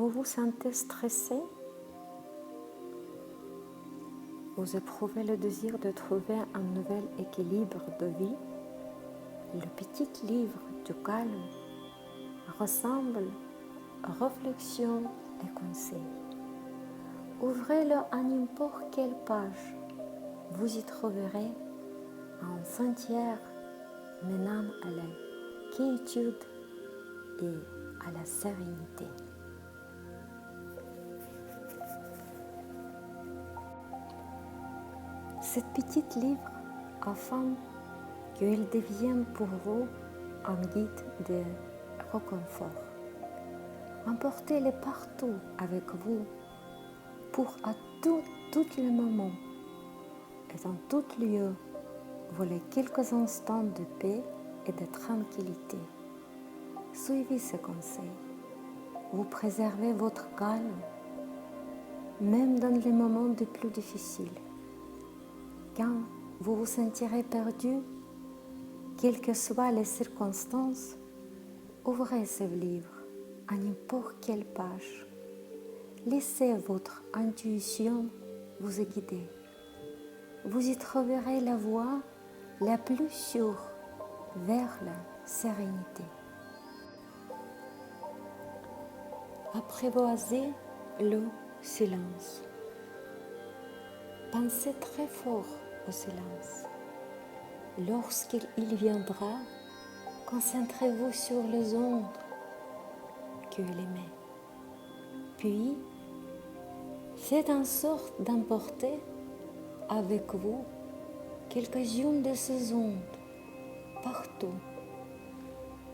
Vous vous sentez stressé? Vous éprouvez le désir de trouver un nouvel équilibre de vie? Le petit livre du calme ressemble à réflexion et conseils. Ouvrez-le à n'importe quelle page. Vous y trouverez un sentier menant à la quiétude et à la sérénité. Cet petit livre afin qu'il devienne pour vous un guide de réconfort. Emportez-le partout avec vous pour à tous les moments et dans tout lieu voler quelques instants de paix et de tranquillité. Suivez ces conseils. Vous préservez votre calme, même dans les moments les plus difficiles. Quand vous vous sentirez perdu, quelles que soient les circonstances, ouvrez ce livre à n'importe quelle page. Laissez votre intuition vous guider. Vous y trouverez la voie la plus sûre vers la sérénité. Apprivoisez le silence. Pensez très fort au silence. Lorsqu'il viendra, concentrez-vous sur les ondes qu'il émet. Puis, faites en sorte d'emporter avec vous quelques-unes de ces ondes partout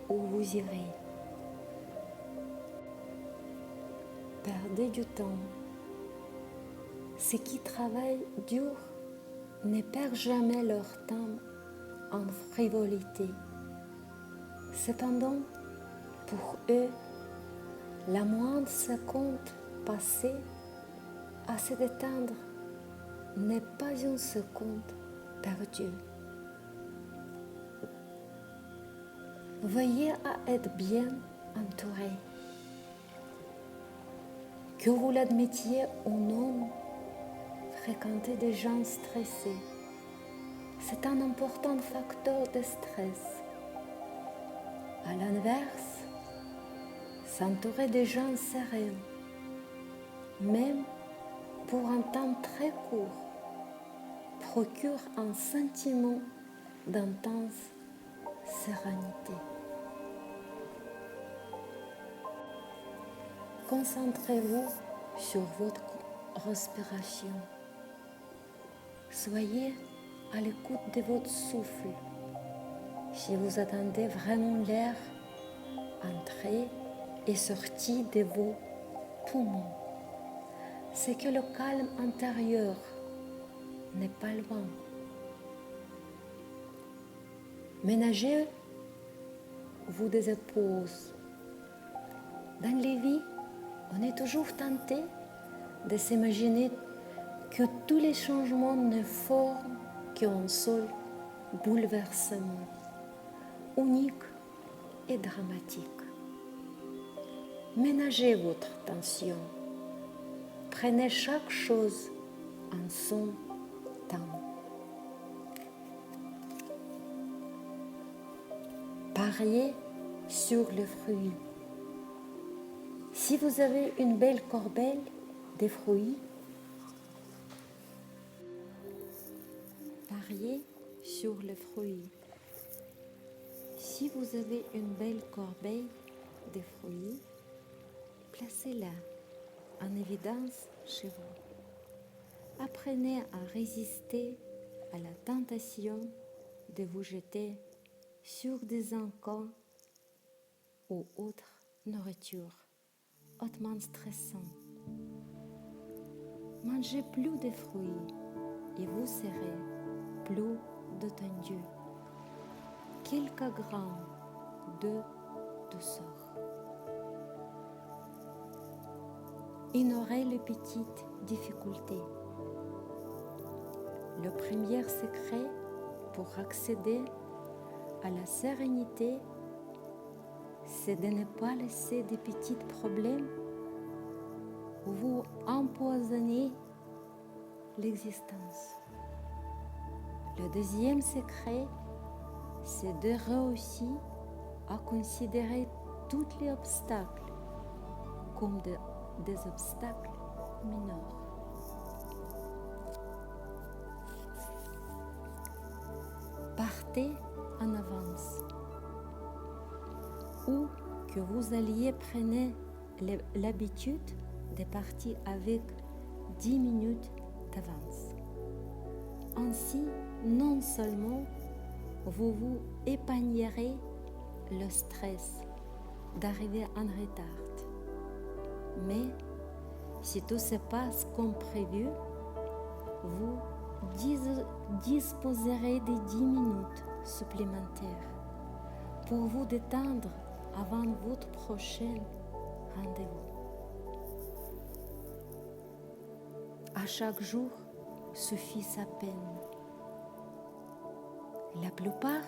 où vous irez. Perdez du temps. Ceux qui travaillent dur ne perdent jamais leur temps en frivolité. Cependant, pour eux, la moindre seconde passée à se détendre n'est pas une seconde perdue. Veillez à être bien entouré. Que vous l'admettiez ou non, fréquenter des gens stressés, c'est un important facteur de stress. À l'inverse, s'entourer des gens sereins, même pour un temps très court, procure un sentiment d'intense sérénité. Concentrez-vous sur votre respiration. Soyez à l'écoute de votre souffle. Si vous attendez vraiment l'air entrer et sortir de vos poumons, c'est que le calme intérieur n'est pas loin. Ménagez-vous des pauses. Dans les vies, on est toujours tenté de s'imaginer que tous les changements ne forment qu'un seul bouleversement, unique et dramatique. Ménagez votre attention. Prenez chaque chose en son temps. Pariez sur le fruit. Si vous avez une belle corbeille de fruits, pariez sur le fruit. Si vous avez une belle corbeille de fruits, placez-la en évidence chez vous. Apprenez à résister à la tentation de vous jeter sur des encans ou autres nourritures hautement stressantes. Mangez plus de fruits et vous serez plus détendu. Quelques grammes de douceur. Ignorez les petites difficultés. Le premier secret pour accéder à la sérénité, c'est de ne pas laisser des petits problèmes vous empoisonnez l'existence. Le deuxième secret, c'est de réussir à considérer tous les obstacles comme des obstacles mineurs. Partez en avance. Ou que vous alliez prendre l'habitude de partir avec 10 minutes d'avance. Ainsi, non seulement vous vous épargnerez le stress d'arriver en retard, mais si tout se passe comme prévu, vous disposerez de 10 minutes supplémentaires pour vous détendre avant votre prochain rendez-vous. À chaque jour suffit sa peine. La plupart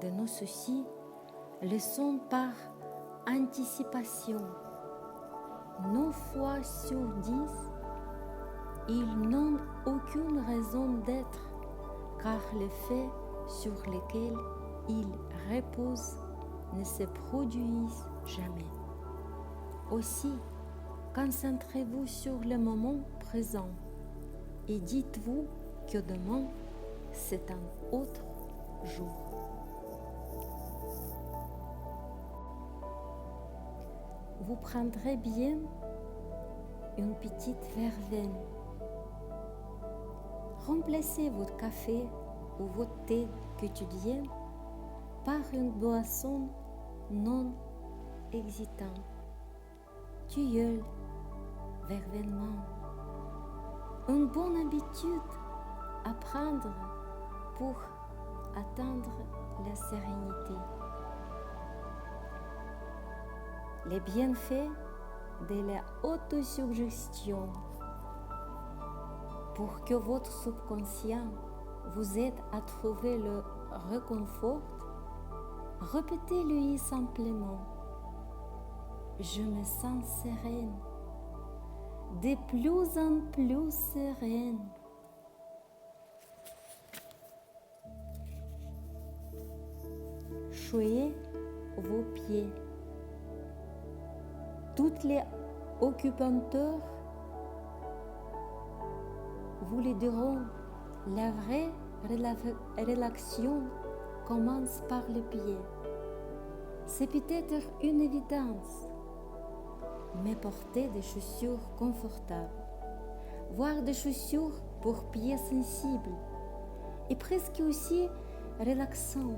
de nos soucis le sont par anticipation. 9 fois sur 10, ils n'ont aucune raison d'être, car les faits sur lesquels ils reposent ne se produisent jamais. Aussi, concentrez-vous sur le moment présent et dites-vous que demain, c'est un autre jour. Vous prendrez bien une petite verveine. Remplacez votre café ou votre thé quotidien par une boisson non excitante. Tilleul, verveinement. Une bonne habitude à prendre pour atteindre la sérénité. Les bienfaits de la autosuggestion. Pour que votre subconscient vous aide à trouver le réconfort, répétez-lui simplement. Je me sens sereine, de plus en plus sereine. Choyez vos pieds. Toutes les occupanteurs vous les diront, la vraie relaxation commence par les pieds. C'est peut-être une évidence, mais porter des chaussures confortables, voire des chaussures pour pieds sensibles, est presque aussi relaxant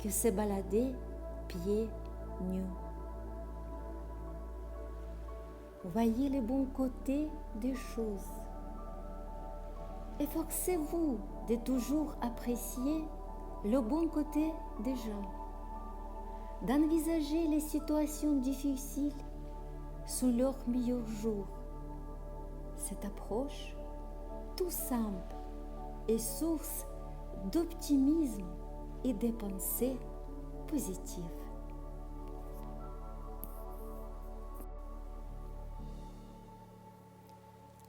que se balader pieds nus. Voyez les bons côtés des choses. Efforcez-vous de toujours apprécier le bon côté des gens, d'envisager les situations difficiles sous leur meilleur jour. Cette approche, tout simple, est source d'optimisme et de pensées positives.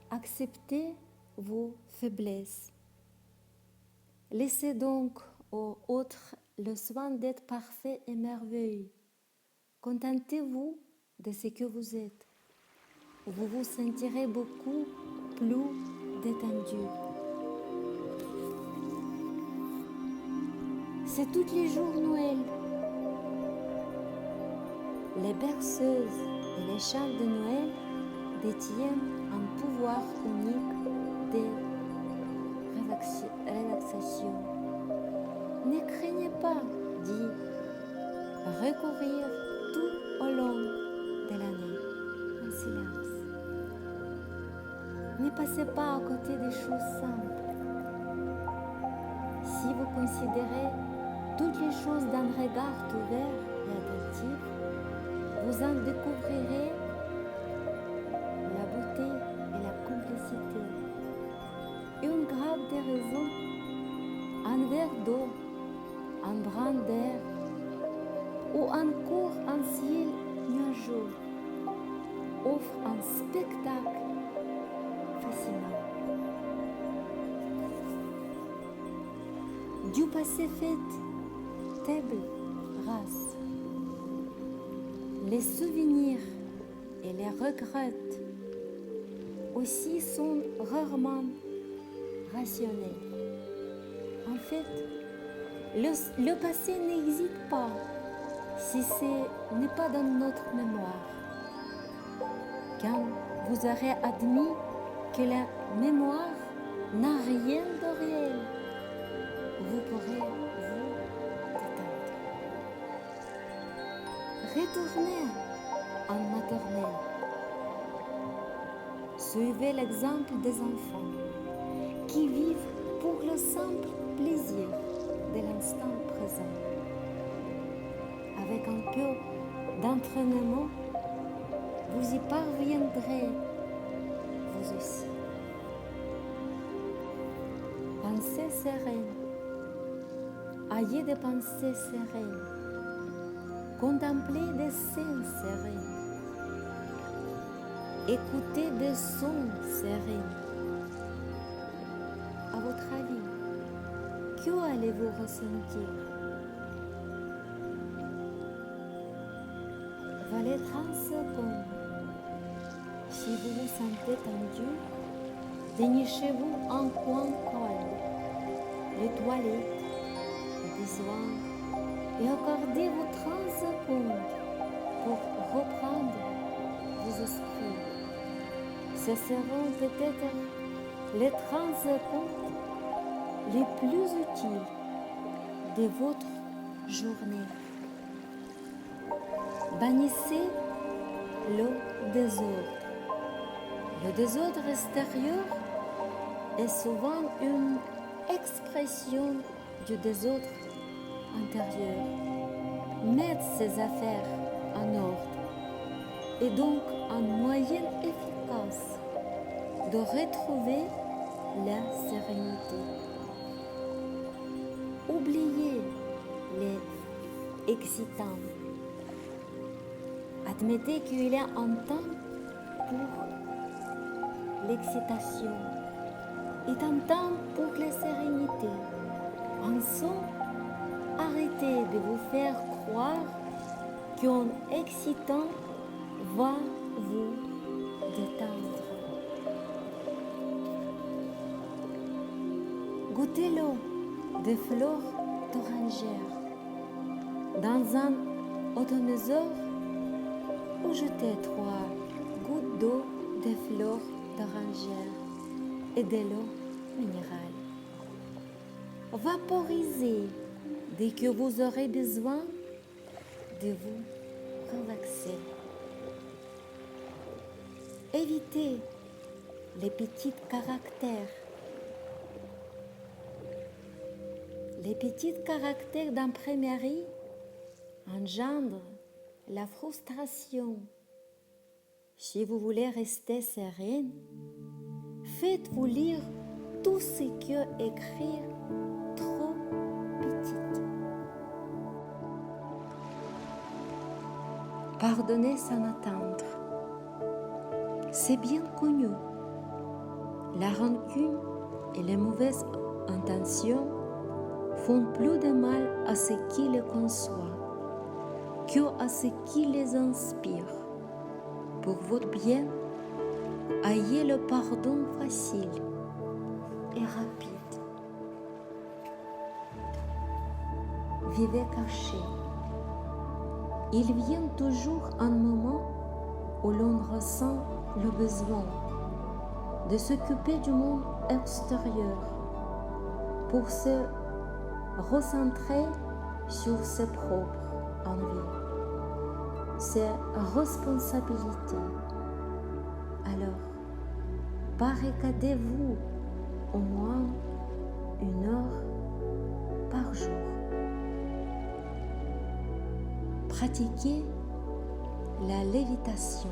Acceptez vos faiblesses. Laissez donc aux autres le soin d'être parfait et merveilleux. Contentez-vous de ce que vous êtes. Vous vous sentirez beaucoup plus détendu. C'est tous les jours Noël. Les berceuses et les chants de Noël détiennent un pouvoir unique de relaxation. Ne craignez pas d'y recourir tout au long de l'année en silence. Ne passez pas à côté des choses simples. Si vous considérez toutes les choses d'un regard ouvert et attentif, vous en découvrirez la beauté et la complicité. Une grappe de raison, un verre d'eau, un brin d'air ou encore un ciel nuageux offre un spectacle du passé fait table rase. Les souvenirs et les regrets aussi sont rarement rationnels. En fait, le passé n'existe pas si ce n'est pas dans notre mémoire. Quand vous aurez admis que la mémoire n'a rien de réel, vous pourrez vous détendre. Retournez en maternelle. Suivez l'exemple des enfants qui vivent pour le simple plaisir de l'instant présent. Avec un peu d'entraînement, vous y parviendrez vous aussi. Pensez sereine. Ayez des pensées sereines. Contemplez des scènes sereines. Écoutez des sons sereins. À votre avis, que allez-vous ressentir? Valez 30 secondes. Si vous vous sentez tendu, dénichez-vous un coin calme, les toilettes, le besoin, et accordez-vous 30 secondes pour reprendre vos esprits. Ce seront peut-être les 30 secondes les plus utiles de votre journée. Bannissez le désordre. Le désordre extérieur est souvent une expression du désordre intérieur. Mettre ses affaires en ordre est donc un moyen efficace de retrouver la sérénité. Oubliez les excitants. Admettez qu'il y a un temps pour l'excitation et un temps pour la sérénité. Enfin, arrêtez de vous faire croire qu'un excitant va vous détendre. Goûtez l'eau de fleurs d'orangère dans un autonosaure ou jetez 3 gouttes d'eau de fleurs d'orangère et de l'eau minérale. Vaporisez dès que vous aurez besoin de vous relaxer. Évitez les petits caractères. Les petits caractères d'imprimerie engendrent la frustration. Si vous voulez rester sereine, faites-vous lire tout ce que écrire trop petit. Pardonnez sans attendre. C'est bien connu. La rancune et les mauvaises intentions font plus de mal à ceux qui les conçoivent qu'à ceux qui les inspirent. Pour votre bien, ayez le pardon facile et rapide. Vivez caché. Il vient toujours un moment où l'on ressent le besoin de s'occuper du monde extérieur pour se recentrer sur ses propres envies, ses responsabilités. Alors, barricadez-vous au moins 1 heure par jour. Pratiquez la lévitation.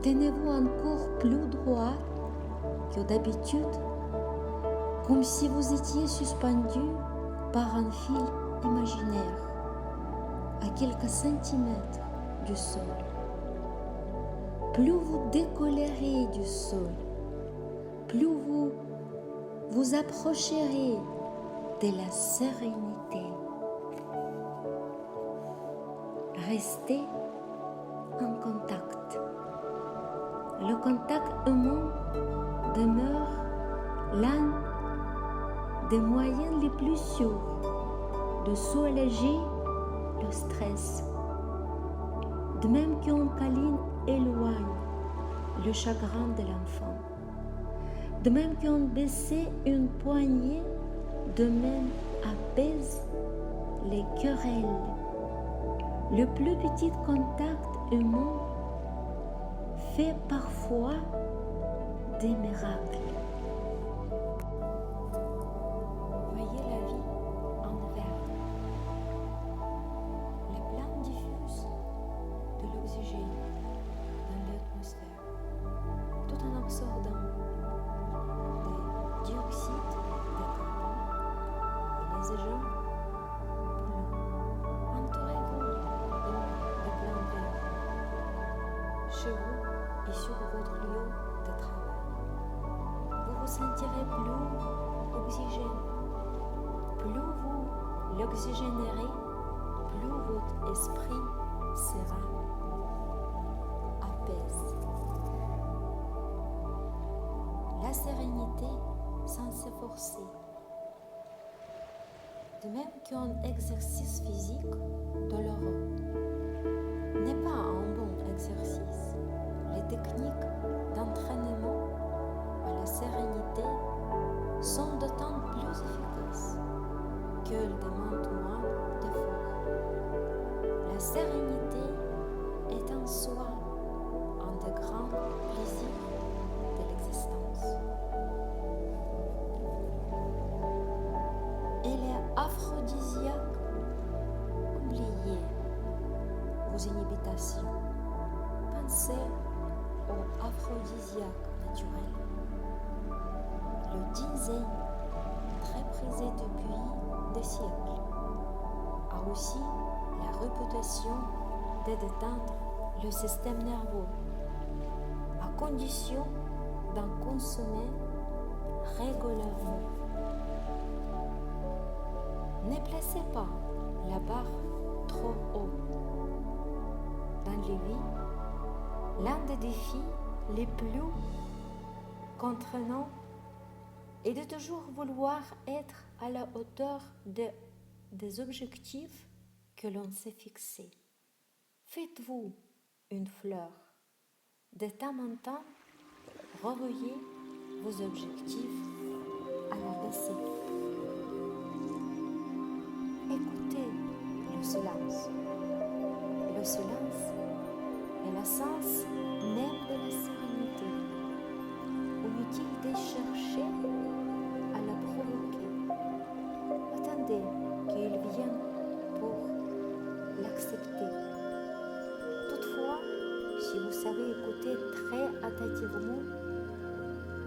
Tenez-vous encore plus droit que d'habitude, comme si vous étiez suspendu par un fil imaginaire à quelques centimètres du sol. Plus vous décollerez du sol, plus vous vous approcherez de la sérénité. Restez en contact. Le contact humain demeure l'un des moyens les plus sûrs de soulager le stress. De même qu'un câlin éloigne le chagrin de l'enfant. De même qu'un baiser, une poignée de main apaise les querelles. Le plus petit contact humain fait parfois des miracles. Voyez la vie en vert. Les plantes diffusent de l'oxygène dans l'atmosphère, tout en absorbant des dioxydes de carbone et les agents polluants. Entourez-vous de plantes vertes chez vous et sur votre lieu de travail. Vous vous sentirez plus oxygène. Plus vous l'oxygénerez, plus votre esprit sera apaisé. La sérénité sans s'efforcer. De même qu'un exercice physique douloureux n'est pas un bon exercice, les techniques d'entraînement à la sérénité sont d'autant plus efficaces qu'elles demandent moins d'efforts. La sérénité est en soi un des grands plaisirs de l'existence. Elle est aphrodisiaque. Oubliez vos inhibitions. Pensez au aphrodisiaque naturel. Le ginseng, très prisé depuis des siècles, a aussi la réputation de détendre le système nerveux, à condition d'en consommer régulièrement. Ne placez pas la barre trop haut. Dans les vies, l'un des défis les plus contraignants est de toujours vouloir être à la hauteur des objectifs que l'on s'est fixés. Faites-vous une fleur. De temps en temps, revoyez vos objectifs à la baisse. Écoutez le silence. Le silence est l'essence même de la sérénité. Inutile de chercher à la provoquer. Attendez qu'il vienne pour l'accepter. Toutefois, si vous savez écouter très attentivement,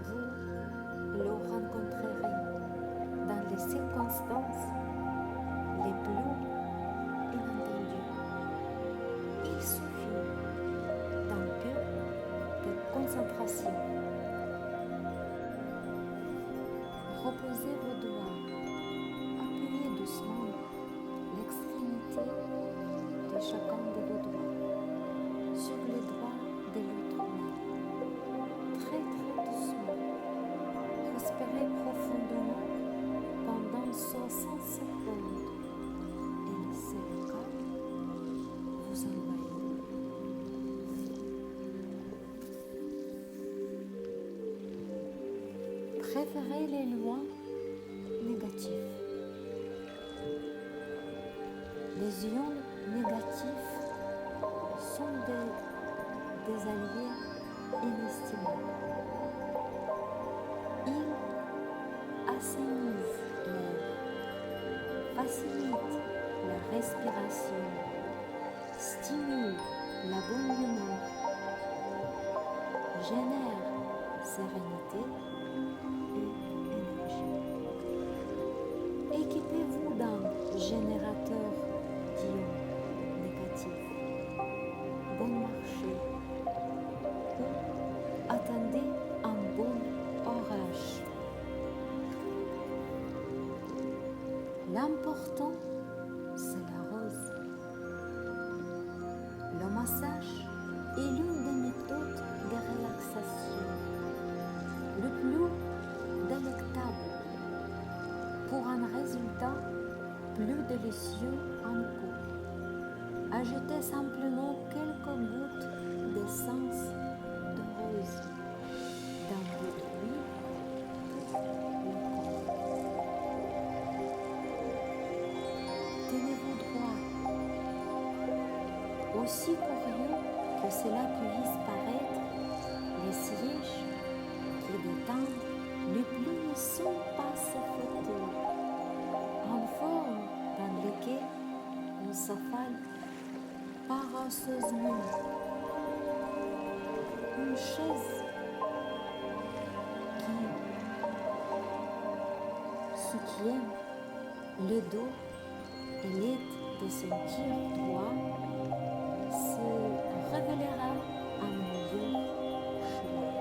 vous le rencontrerez dans les circonstances les plus inattendues. Il suffit d'un peu de concentration. Reposez vos doigts, appuyez doucement l'extrémité de chacun de vos doigts sur les doigts de l'autre main. Très doucement. Respirez profondément pendant 60 secondes et laissez le calme vous envahir. Préférez les lois négatives. Les ions négatifs sont des alliés inestimables. Ils assainissent l'air, facilitent la respiration, stimulent la bonne humeur, génèrent sérénité et énergie. Équipez-vous d'un générateur d'ions négatifs. Bon marché. Ou attendez un bon orage. important, c'est la rose. Le massage est l'une des méthodes de relaxation le plus délectable pour un résultat plus délicieux encore. Ajoutez simplement quelques gouttes d'essence de rose dans votre huile pour le corps. Tenez-vous droit. Aussi curieux que cela puisse paraître, les sièges qui détendent le plus ne sont pas ces fauteuils en forme dans lesquels on s'affale paresseusement. Une chaise qui soutient le dos et l'aide de sentir droit se révélera un meilleur choix.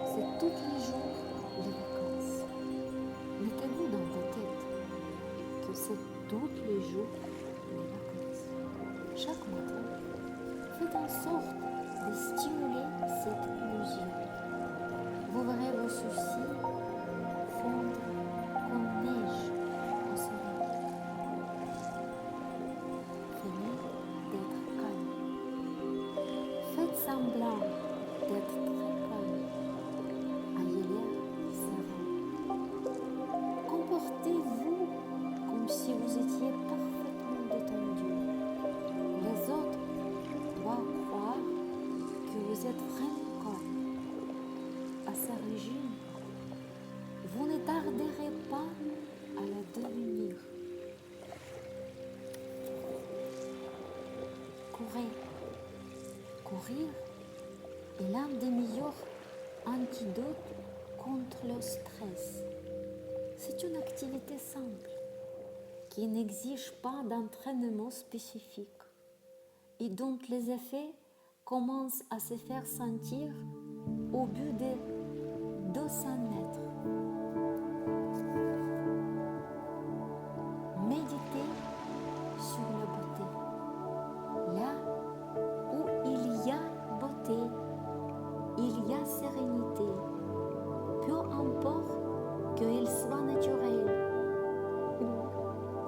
C'est tous les jours les vacances. Mettez-vous dans vos têtes que c'est tous les jours les vacances. Chaque matin, faites en sorte de stimuler cette illusion. Vous verrez vos soucis fondre comme neige au soleil. Venez d'être calme. Faites semblant d'être très calme. Ayez l'air serein. Comportez-vous comme si vous étiez parfaitement détendu. Les autres doivent croire que vous êtes vraiment calme. À ce régime, vous ne tarderez pas à le devenir. Courez. Courir est l'un des meilleurs antidotes contre le stress. C'est une activité simple qui n'exige pas d'entraînement spécifique et dont les effets commencent à se faire sentir au bout de 200 mètres. Méditez sur la beauté. Là où il y a beauté, il y a sérénité. Peu importe qu'elle soit naturelle ou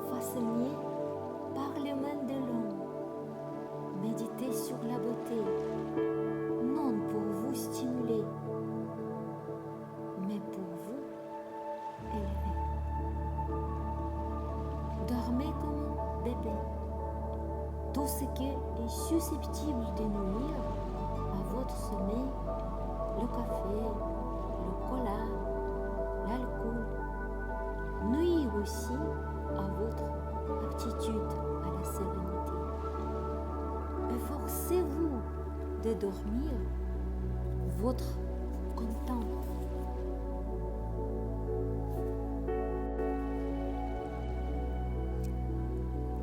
façonnée par les mains de l'homme. Méditez sur la beauté, non pour vous stimuler, mais pour vous élever. Dormez comme un bébé. Tout ce qui est susceptible de nuire à votre sommeil, le café, le cola, l'alcool, nuit aussi à votre aptitude à la sérénité. Efforcez-vous de dormir votre content.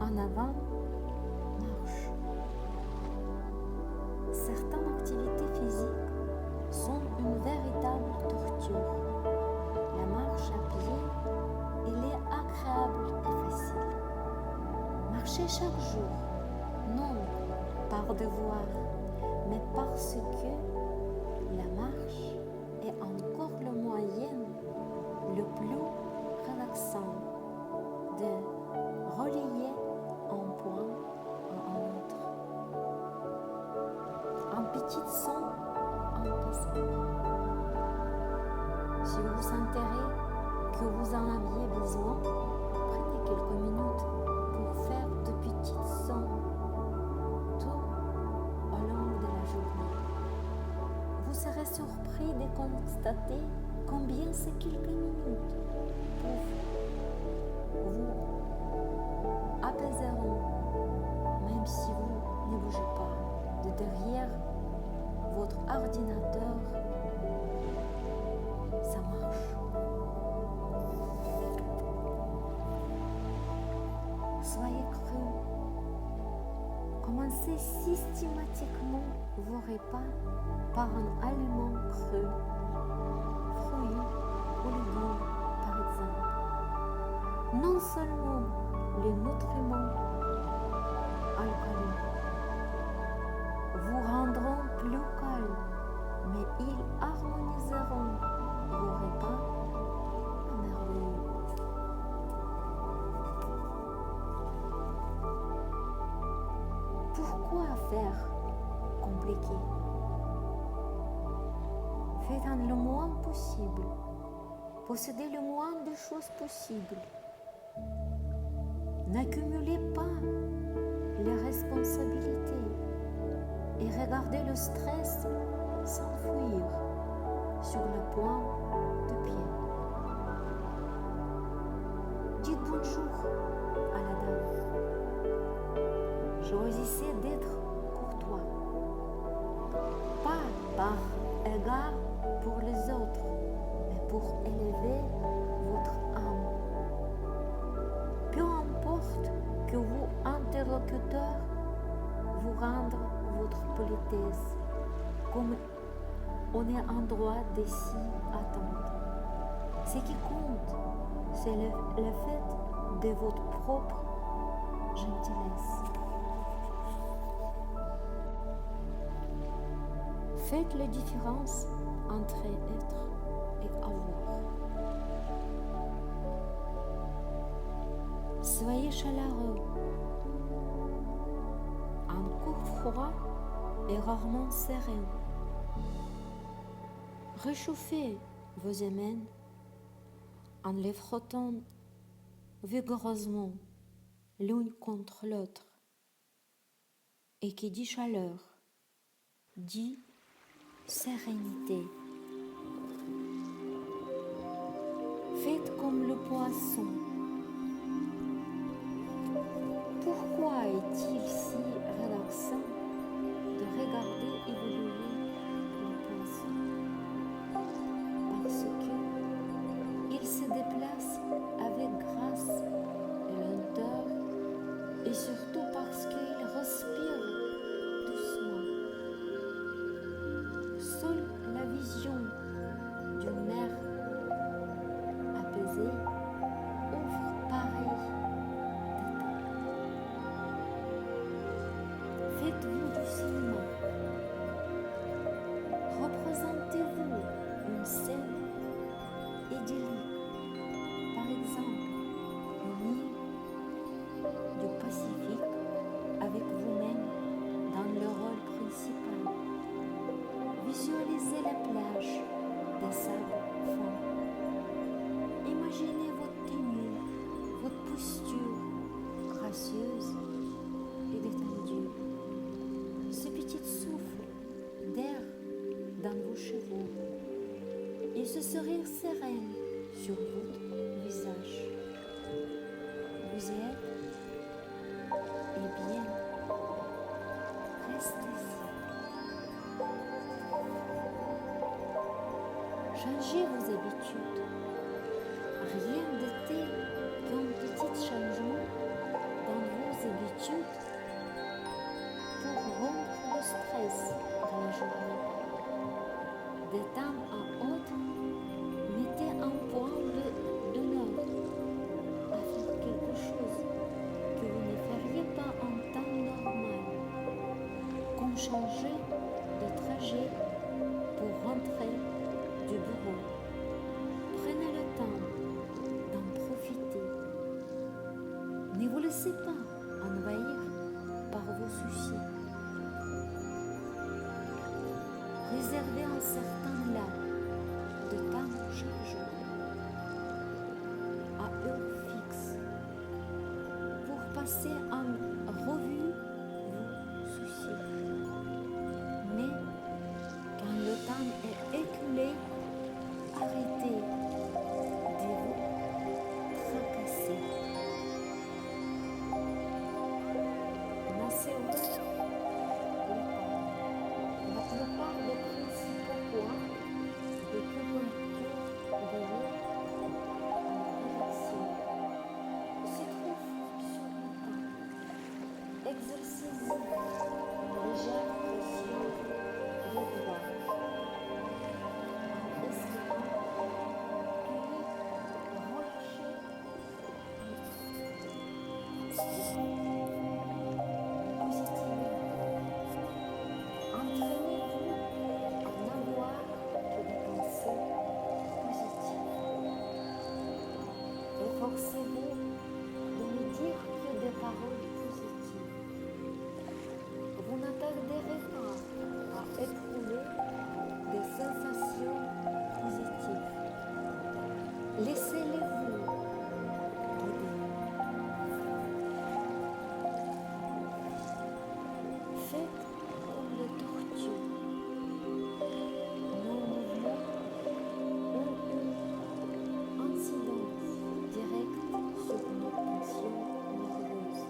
En avant, marche. Certaines activités physiques sont une véritable torture. La marche à pied, elle est agréable et facile. Marchez chaque jour, non par devoir, mais parce que la marche est encore le moyen le plus relaxant de relier un point à un autre. Un petit son en passant. Si vous sentez que vous en aviez besoin, prenez quelques minutes pour faire de petits sons tout au long de la journée. Vous serez surpris de constater combien ces quelques minutes vous apaiseront, même si vous ne bougez pas de derrière votre ordinateur. Ça marche. Soyez creux. Commencez systématiquement vos repas par un aliment creux, fruits ou légumes non seulement les nutriments alcalins vous rendront plus calme, mais ils harmoniseront vos repas à merveille. Pourquoi faire compliqué? Faites le moins possible. Possédez le moins de choses possibles. N'accumulez pas les responsabilités et regardez le stress s'enfuir sur la pointe de pied. Dites bonjour à la dame. Choisissez d'être courtois, pas par égard pour les autres, mais pour élever votre âme. Peu importe que vos interlocuteurs vous rendent votre politesse, comme on est en droit de s'y attendre. Ce qui compte, c'est le fait de votre propre gentillesse. Faites la différence entre être et avoir. Soyez chaleureux. Un corps froid est rarement serein. Réchauffez vos émens en les frottant vigoureusement l'une contre l'autre. Et qui dit chaleur, dit sérénité. Faites comme le poisson. Pourquoi est-il si relaxant de regarder évoluer le poisson? Parce qu'il se déplace avec grâce et lenteur, et surtout parce qu'il respire doucement. Seule la vision d'une mer apaisée offre pareil détente. Faites-vous du cinéma. Représentez-vous une scène idyllique, par exemple une île du Pacifique avec vous-même dans le rôle principal. Visualisez la plage des sables fins. Imaginez votre tenue, votre posture gracieuse et détendue. Ce petit souffle d'air dans vos cheveux et ce sourire serein sur votre visage. Vous êtes et bien, restez-y. Changez vos habitudes. Rien de tel qu'un petit changement dans vos habitudes pour rompre le stress de la journée. De temps à autre, mettez un point d'honneur à faire quelque chose que vous ne feriez pas en temps normal, comme changer de trajet pour rentrer du bureau. Prenez le temps d'en profiter. Ne vous laissez pas envahir par vos soucis. Réservez un certain laps de temps chaque jour, à heure fixe, pour passer en revue vos soucis. Mais quand le temps est écoulé, arrêtez de vous tracasser. Massez-vous la plupart des principaux points de couverture de l'eau en réaction se trouvent sur le temps. Exercez-y une légère pression des doigts en espérant puis relâchez positivement. Entraînez-vous à n'avoir que des pensées positives. Efforcez-vous de ne dire que des paroles positives. Vous n'attarderez pas à éprouver des sensations positives. Laissez-les-vous guider. Faites comme les tortues. Nos mouvements ont une incidence directe sur nos tensions nerveuses.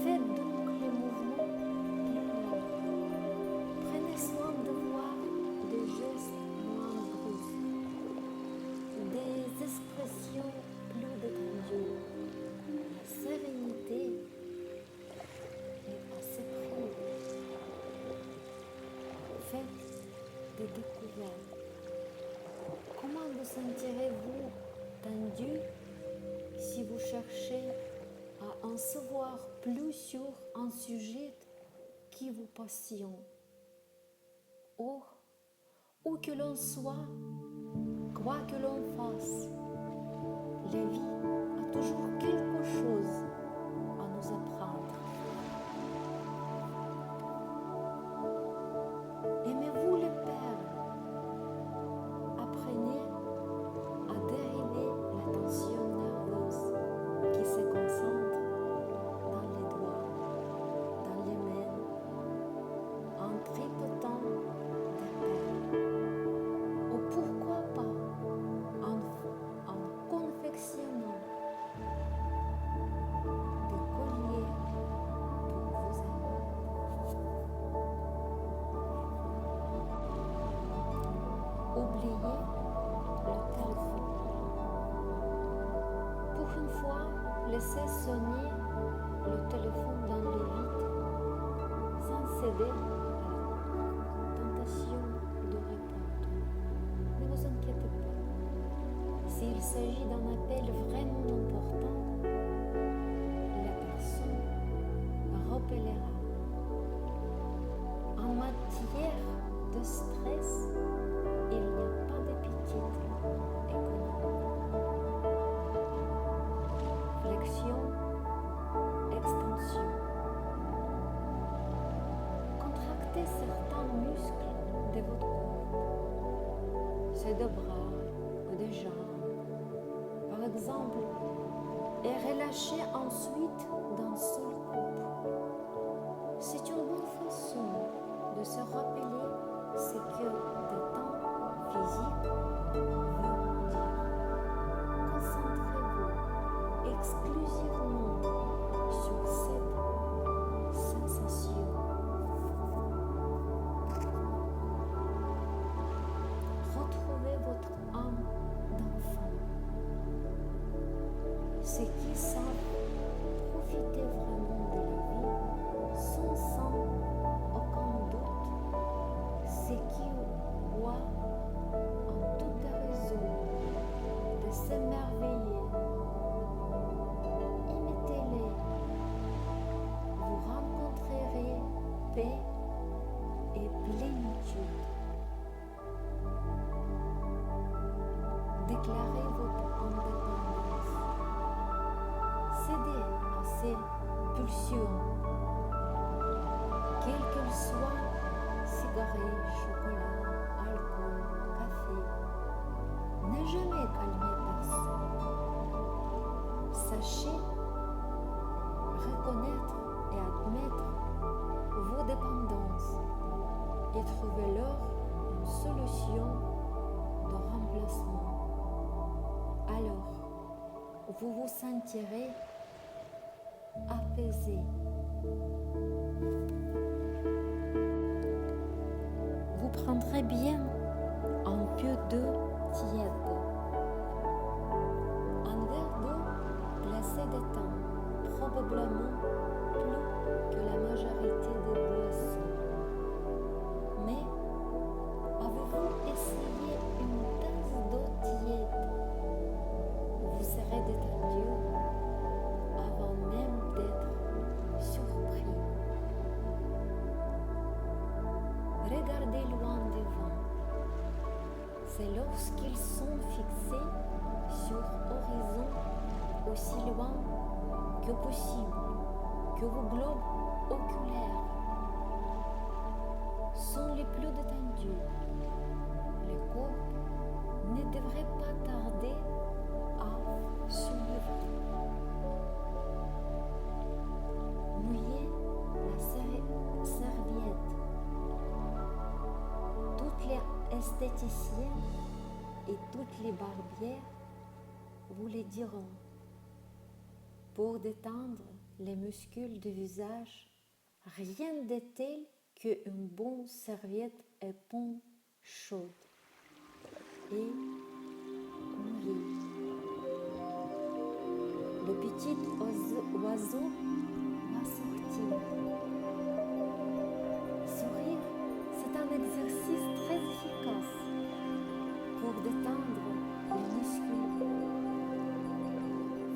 Faites donc les mouvements plus lents. Prenez soin de voir des gestes moins brusques, des expressions plus détendues. La sérénité est à ce prix. Faites des découvertes. Comment vous sentirez-vous tendu si vous cherchez à en savoir plus sur un sujet qui vous passionne? Or, où que l'on soit, quoi que l'on fasse, la vie a toujours quelque chose à nous apprendre. Aimez-vous les perles? Apprenez à dériver la tension nerveuse qui se concentre dans les doigts, dans les mains, en tripotant des perles. Ou pourquoi pas en confectionnant des colliers pour vos amis. Oubliez le téléphone. Pour une fois, laissez sonner le téléphone dans le vide sans céder à la tentation de répondre. Ne vous inquiétez pas. S'il s'agit d'un appel vraiment important, la personne rappellera. En matière de stress, il n'y a pas de petite économie. Flexion, extension. Contractez certains muscles de votre corps, ceux de bras ou de jambes, par exemple, et relâchez ensuite d'un seul coup. C'est une bonne façon de se rappeler ce que détente physique veut dire. Concentrez-vous exclusivement sur cette sensation. Retrouvez votre âme d'enfant. Ceux qui savent profiter vraiment de la vie sont sans aucun doute ceux qui voient en toute raison de s'émerveiller. Imitez-les. Vous rencontrerez paix et plénitude. Déclarez votre indépendance. Cédez à ces pulsions, quelles qu'elles soient, cigarettes, chocolat, alcool, café. Ne jamais calmer personne. Sachez reconnaître et admettre vos dépendances et trouvez-leur une solution de remplacement. Alors, vous vous sentirez apaisé. Vous prendrez bien un peu d'eau tiède. Un verre d'eau glacée détend probablement plus que la majorité des boissons. Mais avez-vous essayé une tasse d'eau tiède? Vous serez détendu avant même C'est lorsqu'ils sont fixés sur horizon aussi loin que possible, que vos globes oculaires sont les plus détendus. Le corps ne devrait pas tarder à s'ouvrir. Mouillez la serviette. Toutes les esthéticiennes et toutes les barbières vous le diront. Pour détendre les muscles du visage, rien de tel qu'une bonne serviette éponge chaude et mouillée. Le petit oiseau va sortir. Sourire, c'est un exercice très efficace pour détendre les muscles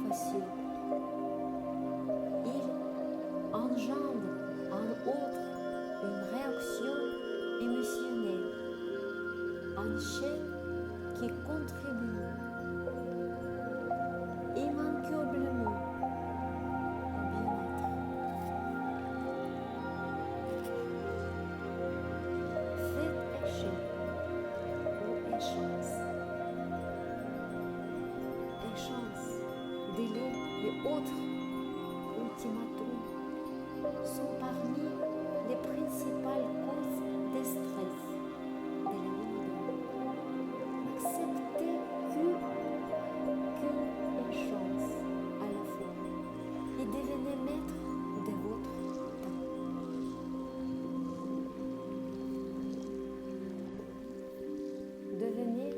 faciaux. Il engendre en outre une réaction émotionnelle, une chaîne qui contribue immanquablement au bien-être. Faites échec ou échange. Échange, délai et autres ultimatums sont parmi les principales causes de stress de la vie. N'acceptez qu'une chance à la fois et devenez maître de votre temps. Devenez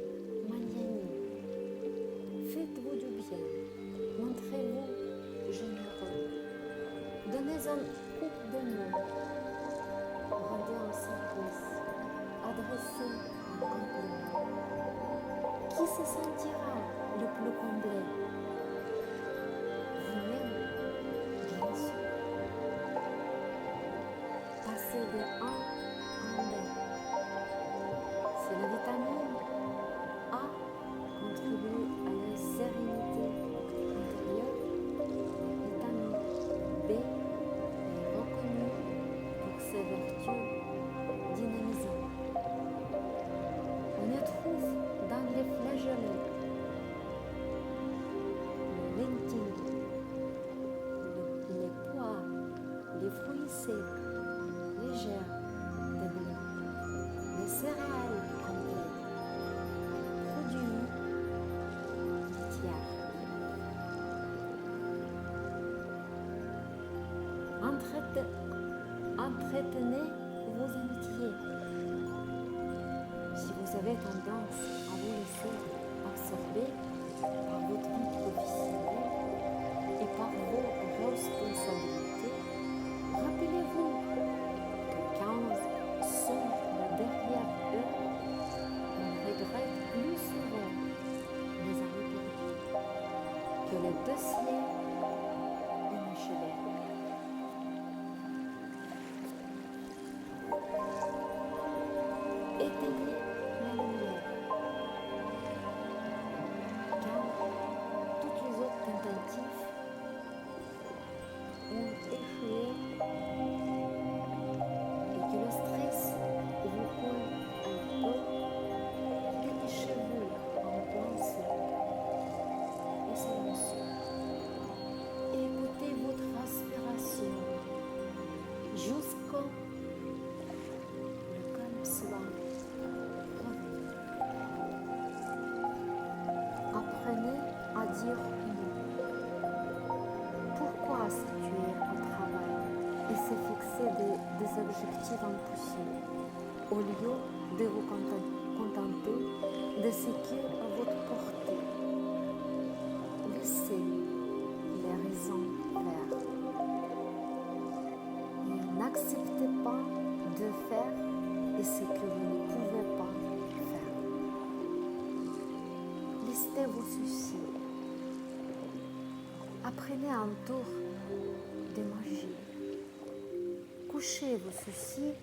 magnanime. Faites-vous du bien. Montrez-vous généreux. Donnez un coup de main. Rendez un service. Adressez un compliment. Qui se sentira le plus comblé? Vous-même, bien sûr. Passez de 1 en 2. Si la vitamine A contribue à la sérénité intérieure, la vitamine B est reconnue pour ses vertus dynamisantes. On y trouve dans les flageolets, le lentilles, les pois, les fruits secs, les gerbes de blé, les céréales complètes, les produits laitiers. Entretenez vos amitiés. Si vous avez tendance à vous laisser absorber par votre vie professionnelle et par vos responsabilités, rappelez-vous que 15 sont derrière eux. On regrette plus souvent les années perdues que les dossiers inachevés. Éteignez la lumière, car toutes les autres tentatives ont échoué et que le stress vous coule un peu. Dépêchez-vous en point sombre et silencieux. Écoutez votre respiration jusqu'au le calme soit revenu. Apprenez à dire non. Pourquoi situer au travail et se fixer des objectifs impossibles au lieu de vous contenter de ce qui est à votre portée? Laissez les raisons faire et n'acceptez pas de faire ce que vous ne pouvez pas faire. Listez vos soucis. Apprenez un tour de magie. Couchez vos soucis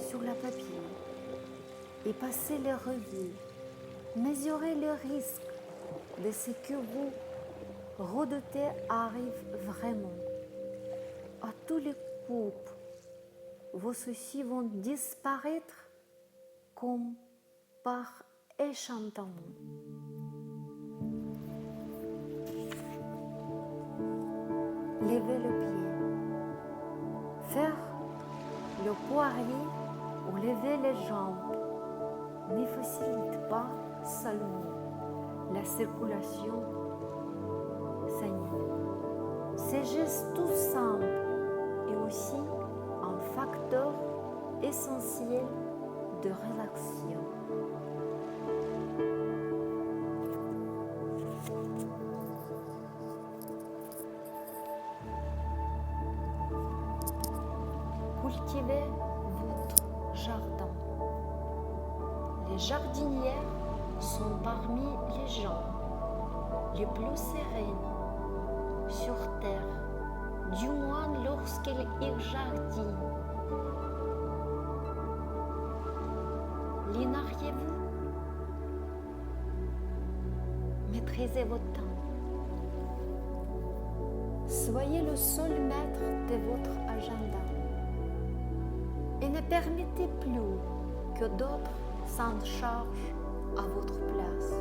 sur la papier et passez les revues Mesurez le risque de ce que vous redoutez arrive vraiment. À tous les coups, vos soucis vont disparaître comme par échantillon. Levez le pied. Faire le poirier ou lever les jambes ne facilite pas seulement la circulation sanguine. Ces gestes tout simples est aussi un facteur essentiel de relaxation. Cultivez votre jardin. Les jardinières sont parmi les gens les plus sereines sur terre, du moins lorsqu'ils jardinent. L'énarriez-vous? Maîtrisez votre temps. Soyez le seul maître de votre agenda. Et ne permettez plus que d'autres s'en chargent à votre place,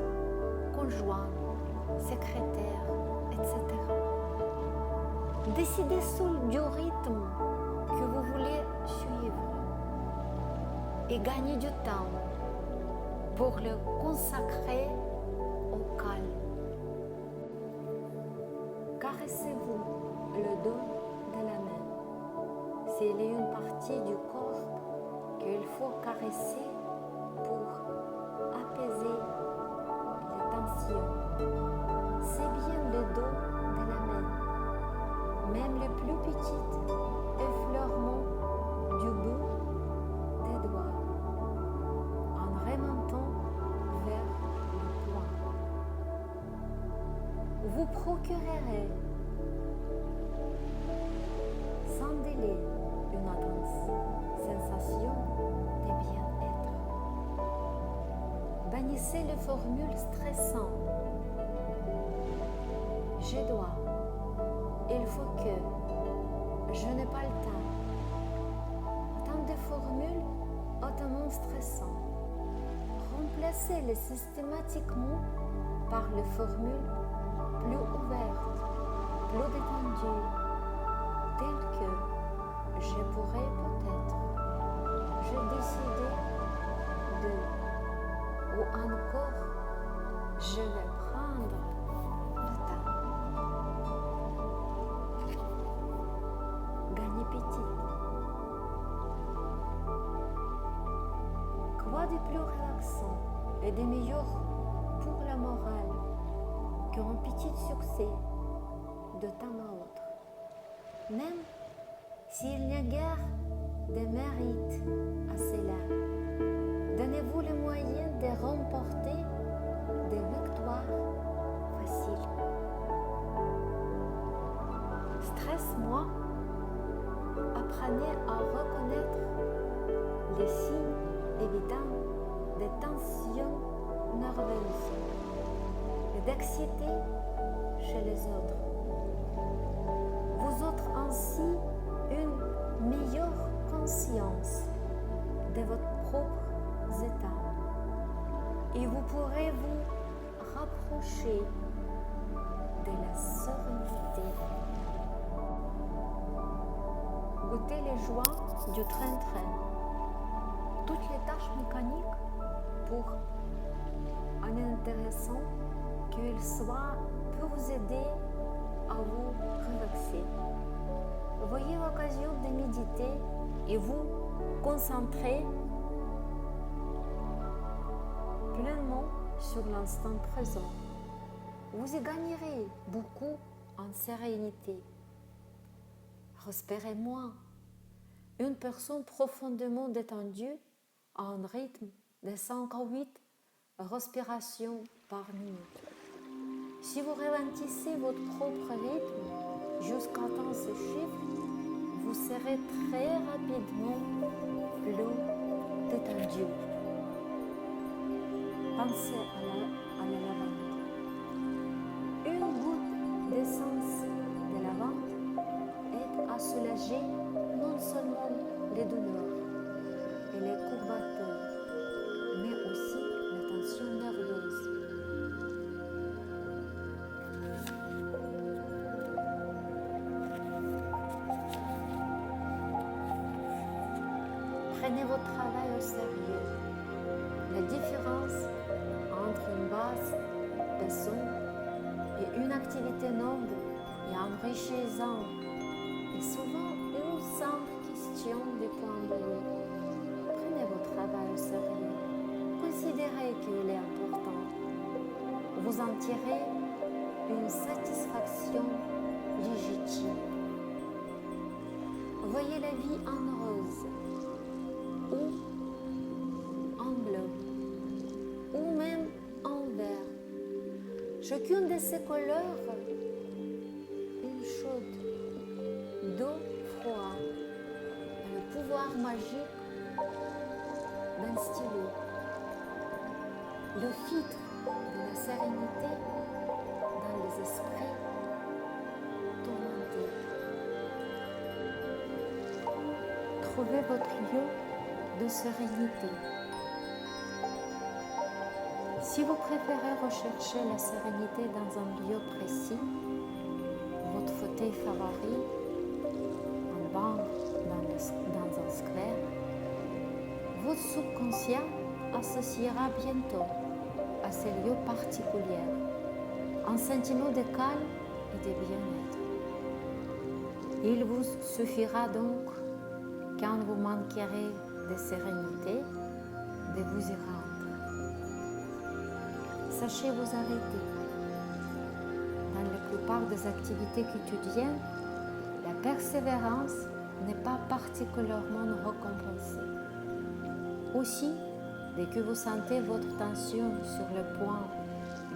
conjoint, secrétaire, etc. Décidez seul du rythme que vous voulez suivre et gagnez du temps pour le consacrer au calme. Caressez-vous le dos de la main. S'il y a une partie du corps qu'il faut caresser pour apaiser les tensions, c'est bien le dos de la main, même les plus petites effleurements du bout des doigts, en remontant vers le poing. Vous procurerez sans délai une intense sensation de bien-être. Bannissez les formules stressantes. Je dois, il faut que, je n'ai pas le temps. Autant de formules hautement stressantes. Remplacez-les systématiquement par les formules plus ouvertes, plus détendues, telles que je pourrais peut-être, j'ai décidé de, ou encore je vais prendre le temps. Gagnez petit. Quoi de plus relaxant et de meilleur pour la morale qu'un petit succès de temps à autre, même s'il n'y a guère de mérite à cela. Donnez-vous les moyens de remporter des victoires faciles. Stresse-moi, apprenez à reconnaître les signes évidents des tensions nerveuses et d'anxiété chez les autres. Vous autres ainsi une meilleure conscience de votre propre état et vous pourrez vous rapprocher de la sérénité. Goûtez les joies du train-train. Toutes les tâches mécaniques pour un intéressant qu'il soit peut vous aider à vous relaxer. Voyez l'occasion de méditer et vous concentrer pleinement sur l'instant présent. Vous y gagnerez beaucoup en sérénité. Respirez moins. Une personne profondément détendue a un rythme de 5 à 8 respirations par minute. Si vous ralentissez votre propre rythme jusqu'à atteindre ce chiffre, vous serez très rapidement plus détendu. Pensez à la lavande. Une goutte d'essence de lavande aide à soulager non seulement les douleurs et les courbatures, mais aussi la tension nerveuse. Prenez votre travail au sérieux. La différence entre une base de son et une activité noble et enrichissante est souvent une simple question de point de vue. Prenez votre travail au sérieux. Considérez qu'il est important. Vous en tirez une satisfaction légitime. Voyez la vie en rose ou en bleu ou même en vert. Chacune de ces couleurs, une chaude, d'eau froide, et le pouvoir magique d'un stylo. Le filtre de la sérénité dans les esprits tourmentés. Trouvez votre lieu de sérénité. Si vous préférez rechercher la sérénité dans un lieu précis, votre fauteuil favori, un banc dans un square, votre subconscient associera bientôt à ces lieux particuliers un sentiment de calme et de bien-être. Il vous suffira donc, quand vous manquerez de sérénité, de vous y rendre. Sachez vous arrêter. Dans la plupart des activités quotidiennes, la persévérance n'est pas particulièrement récompensée. Aussi, dès que vous sentez votre tension sur le point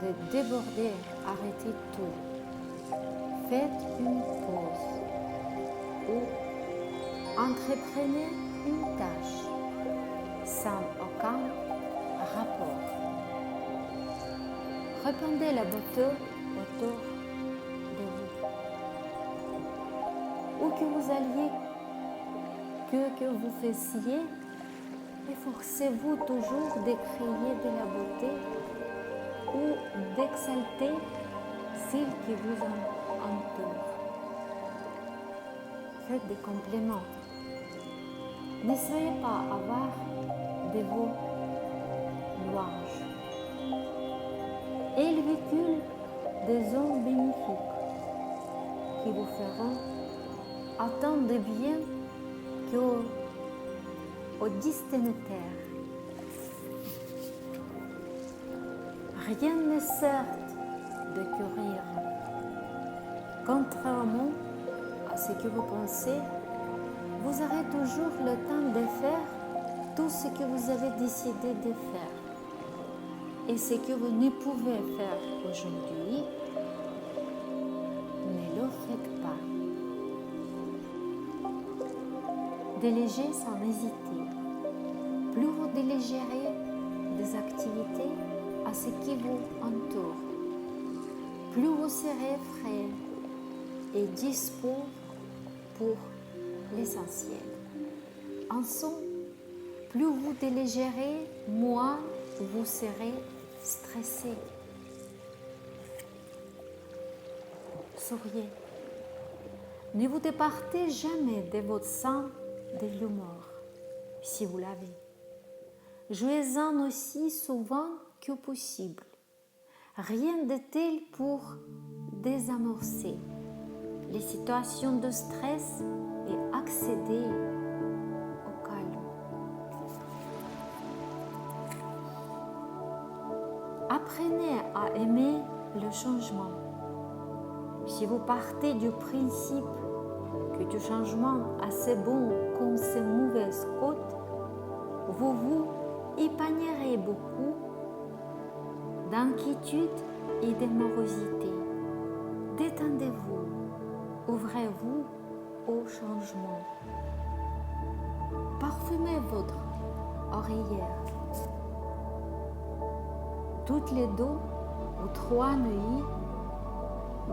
de déborder, arrêtez tout. Faites une pause ou entreprenez une tâche sans aucun rapport. Répandez la beauté autour de vous. Où que vous alliez, que vous fassiez, efforcez-vous toujours de créer de la beauté ou d'exalter celle qui vous entoure. Faites des compliments. Ne soyez pas avare de vos louanges. Elles véhiculent des ondes bénéfiques qui vous feront autant de bien qu'au destinataire. Rien ne sert de courir. Contrairement à ce que vous pensez, vous aurez toujours le temps de faire tout ce que vous avez décidé de faire. Et ce que vous ne pouvez faire aujourd'hui, ne le faites pas. Délégez sans hésiter. Plus vous délégerez des activités à ce qui vous entoure, plus vous serez frais et dispo pour l'essentiel. En somme, plus vous délégerez, moins vous serez stressé. Souriez. Ne vous départez jamais de votre sens de l'humour, si vous l'avez. Jouez-en aussi souvent que possible. Rien de tel pour désamorcer les situations de stress et accéder au calme. Apprenez à aimer le changement. Si vous partez du principe que du changement assez bon comme ses mauvaises côtes, vous vous épargnerez beaucoup d'inquiétude et de morosité. Détendez-vous, ouvrez-vous au changement. Parfumez votre oreillère. toutes les 2 ou 3 nuits,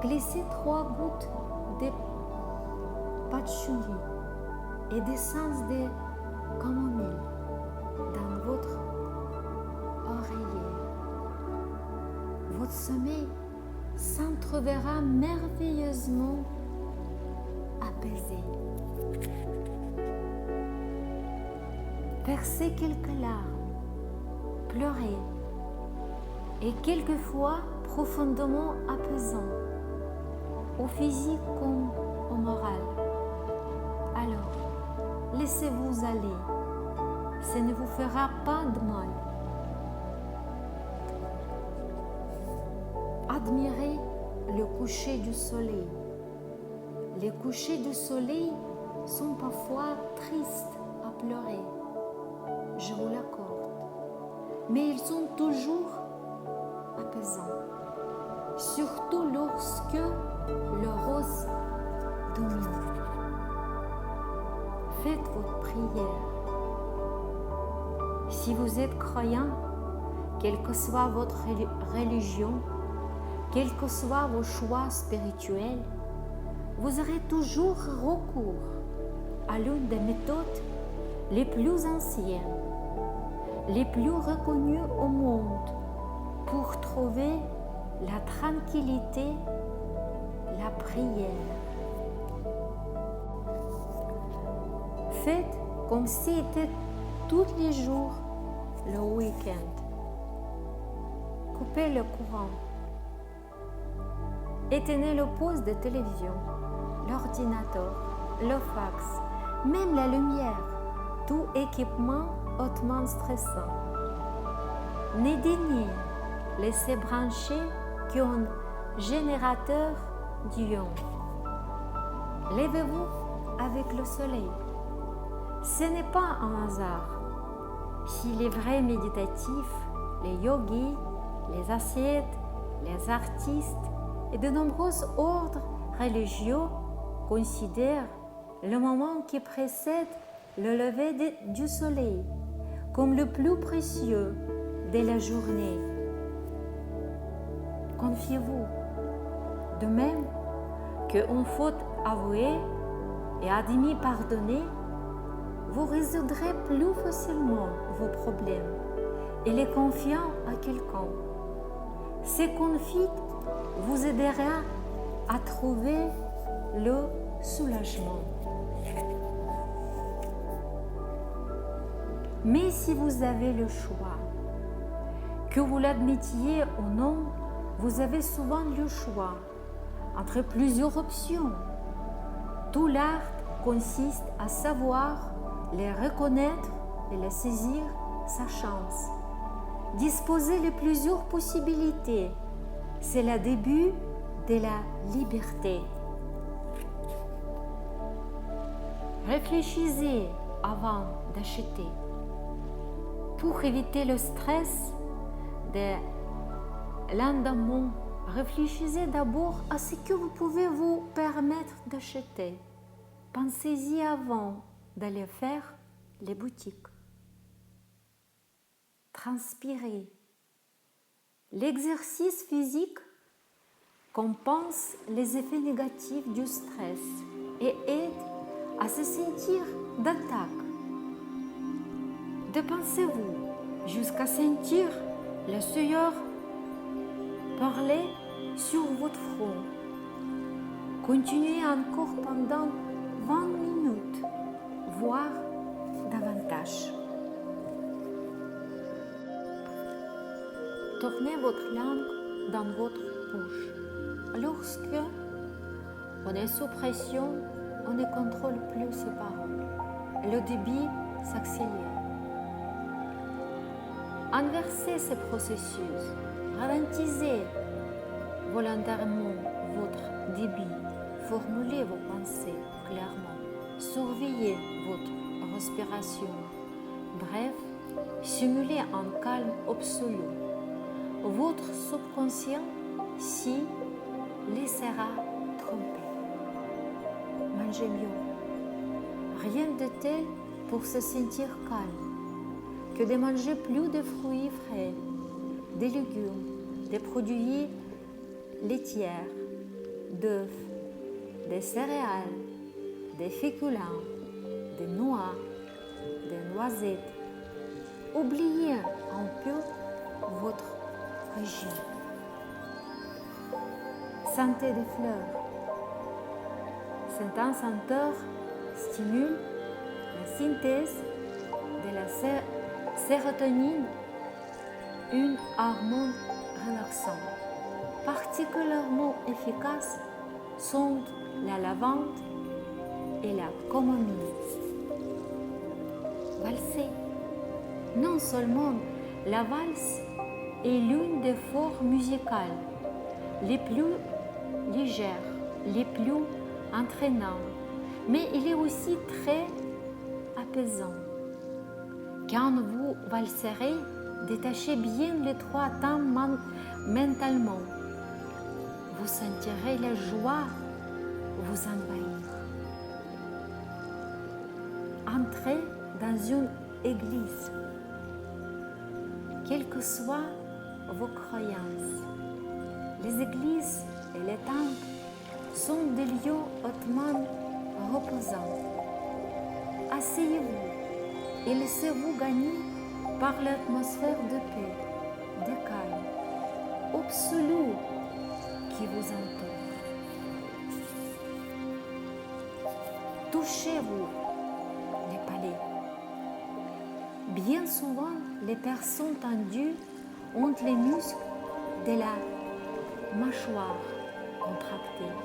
glissez 3 gouttes de patchouli et d'essence de camomille dans votre oreiller. Votre sommeil s'entrouvera merveilleusement apaisé. Versez quelques larmes, pleurez, et quelquefois profondément apaisant, au physique comme au moral. Alors, laissez-vous aller, ça ne vous fera pas de mal. Admirez le coucher du soleil. Les couchers du soleil sont parfois tristes à pleurer, je vous l'accorde, mais ils sont toujours apaisants, surtout lorsque le rose domine. Faites votre prière. Si vous êtes croyant, quelle que soit votre religion, quels que soient vos choix spirituels, vous aurez toujours recours à l'une des méthodes les plus anciennes, les plus reconnues au monde pour trouver la tranquillité, la prière. Faites comme si c'était tous les jours le week-end. Coupez le courant. Éteignez le poste de télévision, l'ordinateur, le fax, même la lumière, tout équipement hautement stressant. Ne daignez laisser brancher qu'un générateur d'ions. Levez-vous avec le soleil. Ce n'est pas un hasard si les vrais méditatifs, les yogis, les ascètes, les artistes et de nombreux ordres religieux considèrent le moment qui précède le lever du soleil comme le plus précieux de la journée. Confiez-vous. De même qu'une faute avouée et à demi pardonnée, vous résoudrez plus facilement vos problèmes et les confiant à quelqu'un. Ces conflits vous aidera à trouver le soulagement. Mais si vous avez le choix, que vous l'admettiez ou non, vous avez souvent le choix entre plusieurs options. Tout l'art consiste à savoir les reconnaître et les saisir sa chance. Disposer de plusieurs possibilités, c'est le début de la liberté. Réfléchissez avant d'acheter. Pour éviter le stress de l'endettement, réfléchissez d'abord à ce que vous pouvez vous permettre d'acheter. Pensez-y avant d'aller faire les boutiques. Transpirez. L'exercice physique compense les effets négatifs du stress et aide à se sentir d'attaque. Dépensez-vous jusqu'à sentir la sueur perler sur votre front. Continuez encore pendant 20 minutes, voire davantage. Tournez votre langue dans votre bouche. Lorsque on est sous pression, on ne contrôle plus ses paroles. Le débit s'accélère. Inversez ce processus. Ralentissez volontairement votre débit. Formulez vos pensées clairement. Surveillez votre respiration. Bref, simulez un calme absolu. Votre subconscient s'y laissera tromper. Mangez mieux. Rien de tel pour se sentir calme que de manger plus de fruits frais, des légumes, des produits laitiers, d'œufs, des céréales, des féculents, des noix, des noisettes. Oubliez un peu votre régime. Sentez des fleurs. Certaines senteurs stimulent la synthèse de la sérotonine, une hormone relaxante. Particulièrement efficaces sont la lavande et la camomille. Valser. Non seulement la valse est l'une des formes musicales les plus légères, les plus entraînantes, mais il est aussi très apaisant. Quand vous valserez, détachez bien les trois temps mentalement. Vous sentirez la joie vous envahir. Entrez dans une église. Quelles que soient vos croyances, les églises et les temples sont des lieux hautement reposants. Asseyez-vous et laissez-vous gagner par l'atmosphère de paix, de calme, absolu qui vous entoure. Touchez-vous les palais. Bien souvent, les personnes tendues ont les muscles de la mâchoire contractés.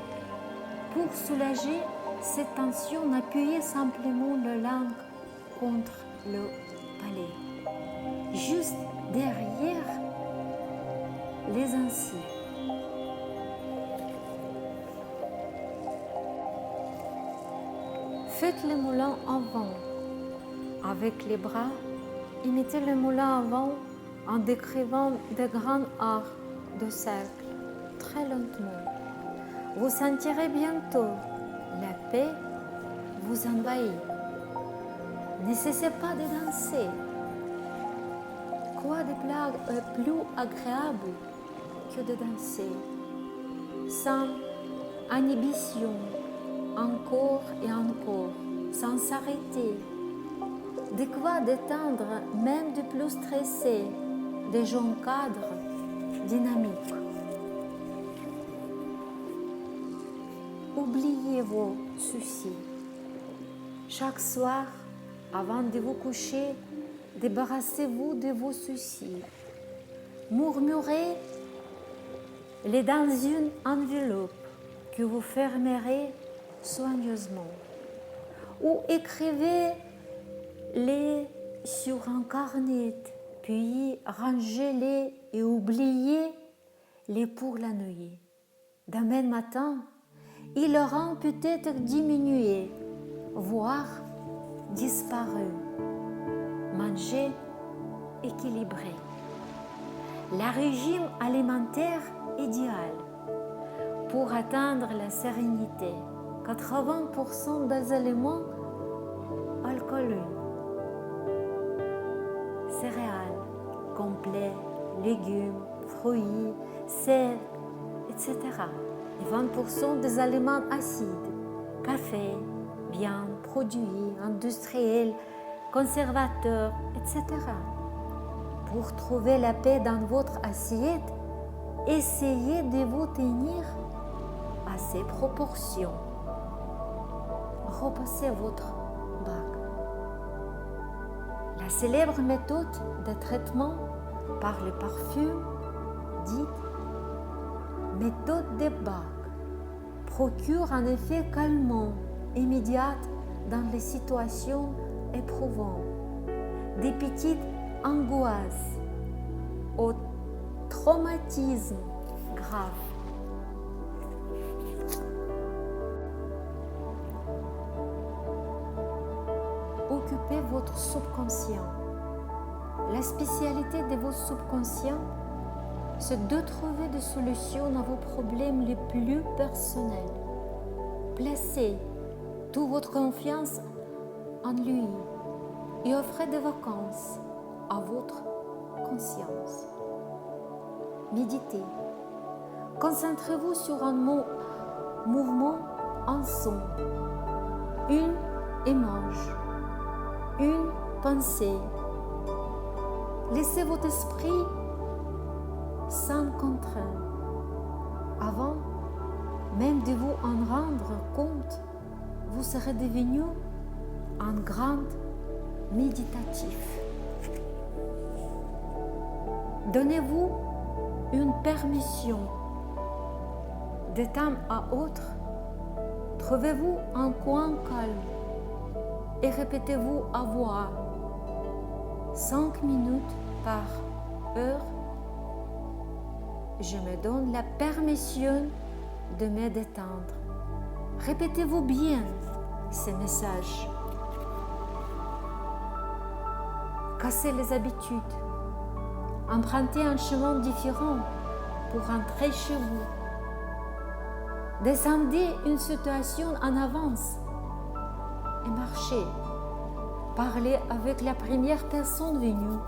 Pour soulager cette tension, appuyez simplement la langue contre le palais, juste derrière les incisives. Faites le moulin avant avec les bras. Imitez le moulin avant en décrivant de grands arcs de cercle, très lentement. Vous sentirez bientôt la paix vous envahir. Ne cessez pas de danser. Quoi de plus agréable que de danser, sans inhibition, encore et encore, sans s'arrêter. De quoi détendre même de plus stressés, des jeunes cadres dynamiques. Oubliez vos soucis. Chaque soir, avant de vous coucher, débarrassez-vous de vos soucis. Murmurez-les dans une enveloppe que vous fermerez soigneusement. Ou écrivez-les sur un carnet, puis rangez-les et oubliez-les pour la nuit. Demain matin, ils auront peut-être diminué, voire disparu. Mangez équilibré. Le régime alimentaire idéal pour atteindre la sérénité. 80% des aliments alcoolisés, céréales, complets, légumes, fruits, sel, etc. Et 20% des aliments acides, café, viande, produits industriels, conservateurs, etc. Pour trouver la paix dans votre assiette, essayez de vous tenir à ces proportions. Repassez votre bac. La célèbre méthode de traitement par le parfum, dite méthode de Bach, procure un effet calmant immédiat dans les situations éprouvantes, des petites angoisses au traumatisme grave. Occupez votre subconscient. La spécialité de votre subconscient, c'est de trouver des solutions à vos problèmes les plus personnels. Placez toute votre confiance en lui et offrez des vacances à votre conscience. méditez. Concentrez-vous sur un mouvement, un son, une image, une pensée. Laissez votre esprit sans contrainte. Avant même de vous en rendre compte, vous serez devenu un grand méditatif. Donnez-vous une permission. De temps à autre, trouvez-vous un coin calme et répétez-vous à voix 5 minutes par heure. Je me donne la permission de me détendre. Répétez-vous bien ces messages. Cassez les habitudes. Empruntez un chemin différent pour rentrer chez vous. Descendez une situation en avance et marchez. Parlez avec la première personne venue.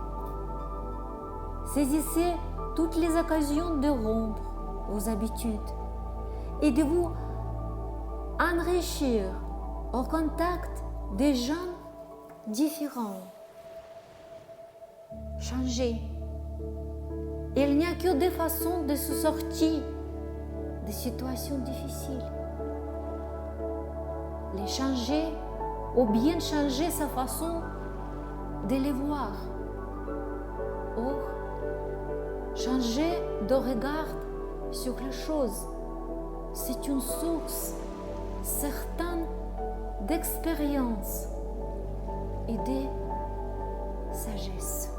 Saisissez toutes les occasions de rompre vos habitudes et de vous enrichir au contact des gens différents. Changez. Il n'y a que deux façons de se sortir des situations difficiles. Les changer ou bien changer sa façon de les voir. Or, changer de regard sur les choses, c'est une source certaine d'expérience et de sagesse.